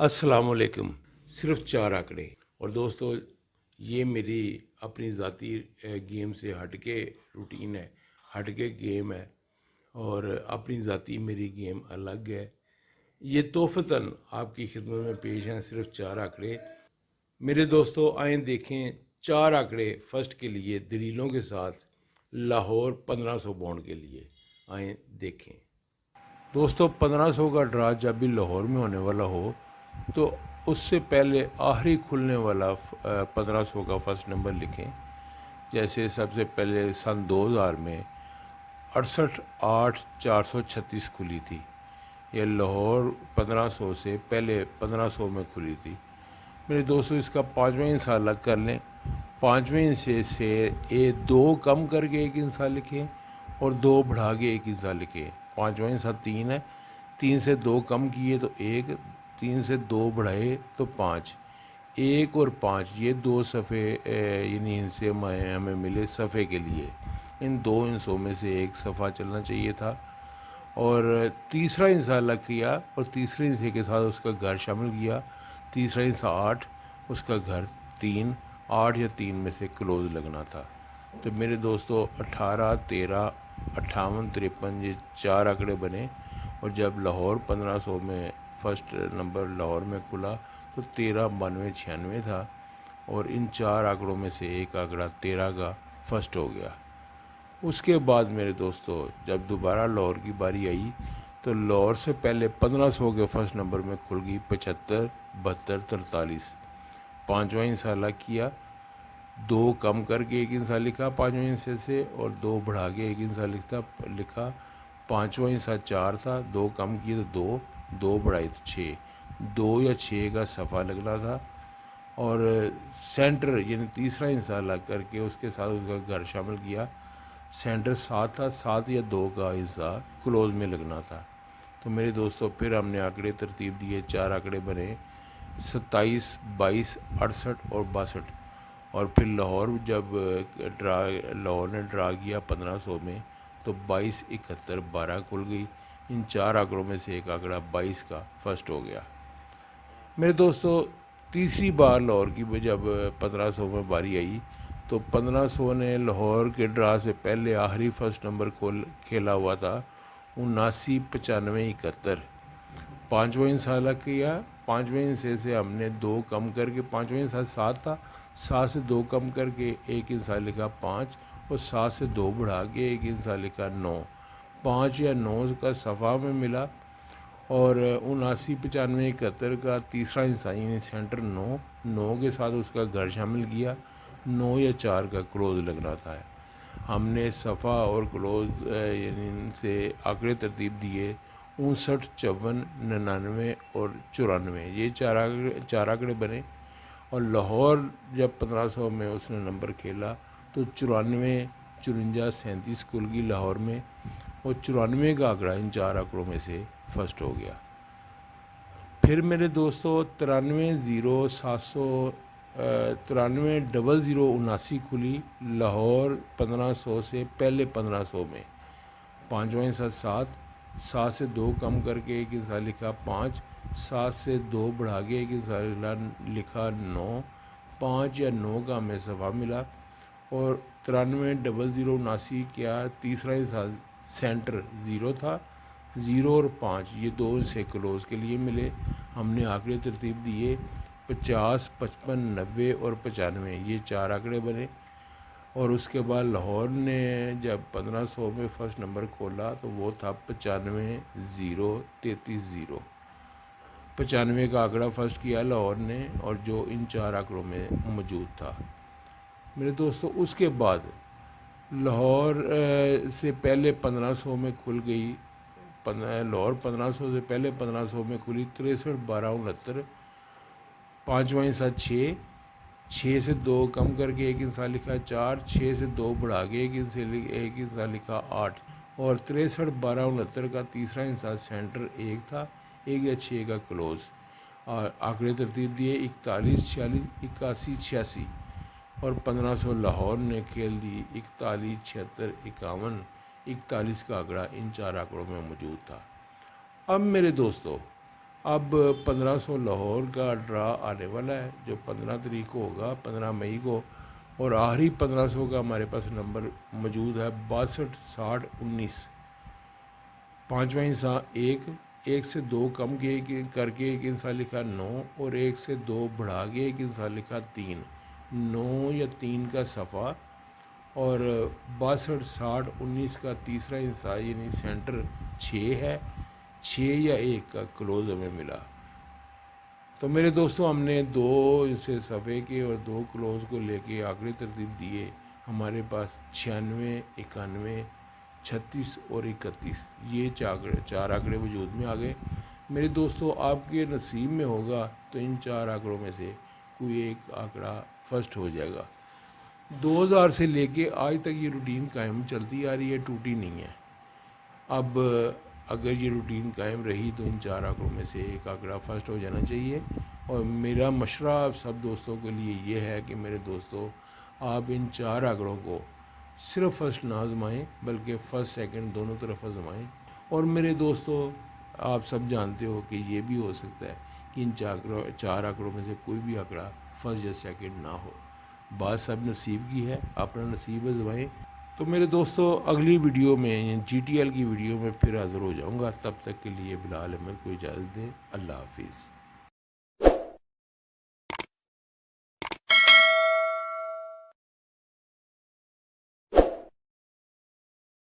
अस्सलाम वालेकुम। सिर्फ 4 आंकड़े। और दोस्तों, ये मेरी अपनी ज़ाती गेम से हट के रूटीन है, हट के गेम है, और अपनी ज़ाती मेरी गेम अलग है। ये तोहफ़तन आपकी खिदमत में पेश हैं सिर्फ 4 आंकड़े। मेरे दोस्तों, आए देखें 4 आंकड़े फर्स्ट के लिए दलीलों के साथ लाहौर 1500 बॉन्ड के लिए। आए देखें दोस्तों, 1500 का ड्रा जब भी लाहौर में होने वाला हो तो उससे पहले आखिरी खुलने वाला 1500 का फर्स्ट नंबर लिखें। जैसे सबसे पहले सन 2000 में 68,8,436 खुली थी। ये लाहौर 1500 से पहले 1500 में खुली थी। मेरे दोस्तों, इसका 5वां हिस्सा अलग कर लें। 5वें हिस्से से दो कम करके एक हिस्सा लिखें और 2 बढ़ा के एक हिस्सा लिखें। 5वां हिस्सा 3 है, 3 से 2 कम किए तो 1, 3 से 2 बढ़ाए तो 5। 1 और 5 ये 2 सफ़े यानी हिस्से हमें मिले सफ़े के लिए। इन 2 हिस्सों में से एक सफ़ा चलना चाहिए था। और तीसरा हिस्सा अलग किया और तीसरे हिस्से के साथ उसका घर शामिल किया। तीसरा हिस्सा 8, उसका घर 3। 8 या 3 में से क्लोज लगना था। तो मेरे दोस्तों, 18, 13, 58, 53 ये 4 आंकड़े बने। और जब लाहौर 1500 में फर्स्ट नंबर लाहौर में खुला तो 13, 92, 96 था। और इन 4 आंकड़ों में से एक आंकड़ा 13 का फर्स्ट हो गया। उसके बाद मेरे दोस्तों, जब दोबारा लाहौर की बारी आई तो लाहौर से पहले 1500 के फर्स्ट नंबर में खुल गई 75, 72, 43। 5वां हिस्सा अलग किया, 2 कम करके एक हिस्सा लिखा 5वें हिस्से से, और 2 बढ़ा के एक हिस्सा लिखा। 5वां हिस्सा 4 था, 2 कम किए तो 2, 2 बढ़ाए तो 6। 2 या 6 का सफ़ा लगना था। और सेंटर यानी तीसरा हिस्सा अलग करके उसके साथ उसका घर शामिल किया। सेंटर 7 था, 7 या 2 का हिस्सा क्लोज में लगना था। तो मेरे दोस्तों, फिर हमने आंकड़े तरतीब दिए। 4 आंकड़े बने 27, 22, 68 और 62। और फिर लाहौर जब लाहौर ने ड्रा किया 1500 में तो 22, 71, 12 खुल गई। इन 4 आंकड़ों में से एक आंकड़ा 22 का फर्स्ट हो गया। मेरे दोस्तों, तीसरी बार लाहौर की जब 1500 में बारी आई तो 1500 ने लाहौर के ड्रा से पहले आखिरी फर्स्ट नंबर खेला हुआ था 79, 95, 71। 5वां हिस्सा अलग किया। 5वें हिस्से से हमने 2 कम करके 5वां हिस्सा 7 था, 7 से 2 कम करके एक हिस्सा लिखा 5, और 7 से 2 बढ़ा के एक हिस्सा लिखा 9। 5 या 9 का सफ़ा में मिला। और 79, 95, 71 का तीसरा हिस्सा यानी सेंटर 9, 9 के साथ उसका घर शामिल किया। 9 या 4 का क्लोज लगना था। हमने सफ़ा और क्लोज यानी से आंकड़े तरतीब दिए 59, 54, 99 और 94। ये 4 आंकड़े बने। और लाहौर जब 1500 में उसने नंबर खेला तो 94, 54, 37 खुल गई लाहौर में। और 94 का आंकड़ा इन 4 आंकड़ों में से फर्स्ट हो गया। फिर मेरे दोस्तों, 93, 0, 700, 93, 00, 79 खुली लाहौर 1500 से पहले 1500 में। 5वां हिस्सा 7, 7 से 2 कम करके एक हिस्सा लिखा 5, 7 से 2 बढ़ा के एक हिस्सा लिखा 9। 5 या 9 का हमें सफ़ा मिला। और 93, 00, 79 क्या तीसरा हिस्सा सेंटर 0 था। 0 और 5 ये 2 हिस्से क्लोज के लिए मिले। हमने आंकड़े तरतीब दिए 50, 55, 90 और 95। ये 4 आंकड़े बने। और उसके बाद लाहौर ने जब 1500 में फर्स्ट नंबर खोला तो वो था 95, 0, 33, 0। 95 का आंकड़ा फर्स्ट किया लाहौर ने, और जो इन 4 आंकड़ों में मौजूद था। मेरे दोस्तों, उसके बाद लाहौर से पहले 1500 में खुल गई लाहौर 1500 से पहले 1500 में खुली 63, 12, 69। 5वां हिस्सा 6, 6 से 2 कम करके एक हिस्सा लिखा 4, 6 से 2 बढ़ा के एक हिस्सा लिखा 8। और 63, 12, 69 का तीसरा हिस्सा सेंटर 1 था, 1 या 6 का क्लोज। और आंकड़े तरतीब दिए 41, 46, 81, 86। और 1500 लाहौर ने खेल दी 41, 76, 51। 41 का आंकड़ा इन 4 आंकड़ों में मौजूद था। अब मेरे दोस्तों, اب 1500 لاہور کا ڈرا آنے والا ہے جو 15 تاریخ کو ہوگا، 15 مئی کو، اور آخری 1500 کا ہمارے پاس نمبر موجود ہے 62 60 19۔ پانچواں انسان ایک سے دو کم کر کے ایک انسان لکھا 9، اور ایک سے دو بڑھا کے ایک انسان لکھا 3۔ 9 یا 3 کا صفحہ، اور 62 60 19 کا تیسرا انسان یعنی سینٹر 6 ہے، 6 یا 1 کا کلوز ہمیں ملا۔ تو میرے دوستوں ہم نے 2 اسے صفحے کے اور 2 کلوز کو لے کے آخری ترتیب دیے، ہمارے پاس 96 91 36 اور 31 یہ چار آنکڑے وجود میں آ گئے۔ میرے دوستوں آپ کے نصیب میں ہوگا تو ان 4 آنکڑوں میں سے کوئی ایک آنکڑا فرسٹ ہو جائے گا۔ 2000 سے لے کے آج تک یہ روٹین قائم چلتی آ رہی ہے، ٹوٹی نہیں ہے۔ اب اگر یہ روٹین قائم رہی تو ان 4 آنکڑوں میں سے ایک آنکڑا فرسٹ ہو جانا چاہیے۔ اور میرا مشورہ آپ سب دوستوں کے لیے یہ ہے کہ میرے دوستوں آپ ان 4 آنکڑوں کو صرف فرسٹ نہ آزمائیں بلکہ فرسٹ سیکنڈ دونوں طرف آزمائیں۔ اور میرے دوستوں آپ سب جانتے ہو کہ یہ بھی ہو سکتا ہے کہ ان 4 آنکڑوں میں سے کوئی بھی آنکڑا فرسٹ یا سیکنڈ نہ ہو۔ بات سب نصیب کی ہے، اپنا نصیب آزمائیں۔ تو میرے دوستوں اگلی ویڈیو میں GTL کی ویڈیو میں پھر حاضر ہو جاؤں گا، تب تک کے لیے بلال احمد کو اجازت دیں۔ اللہ حافظ۔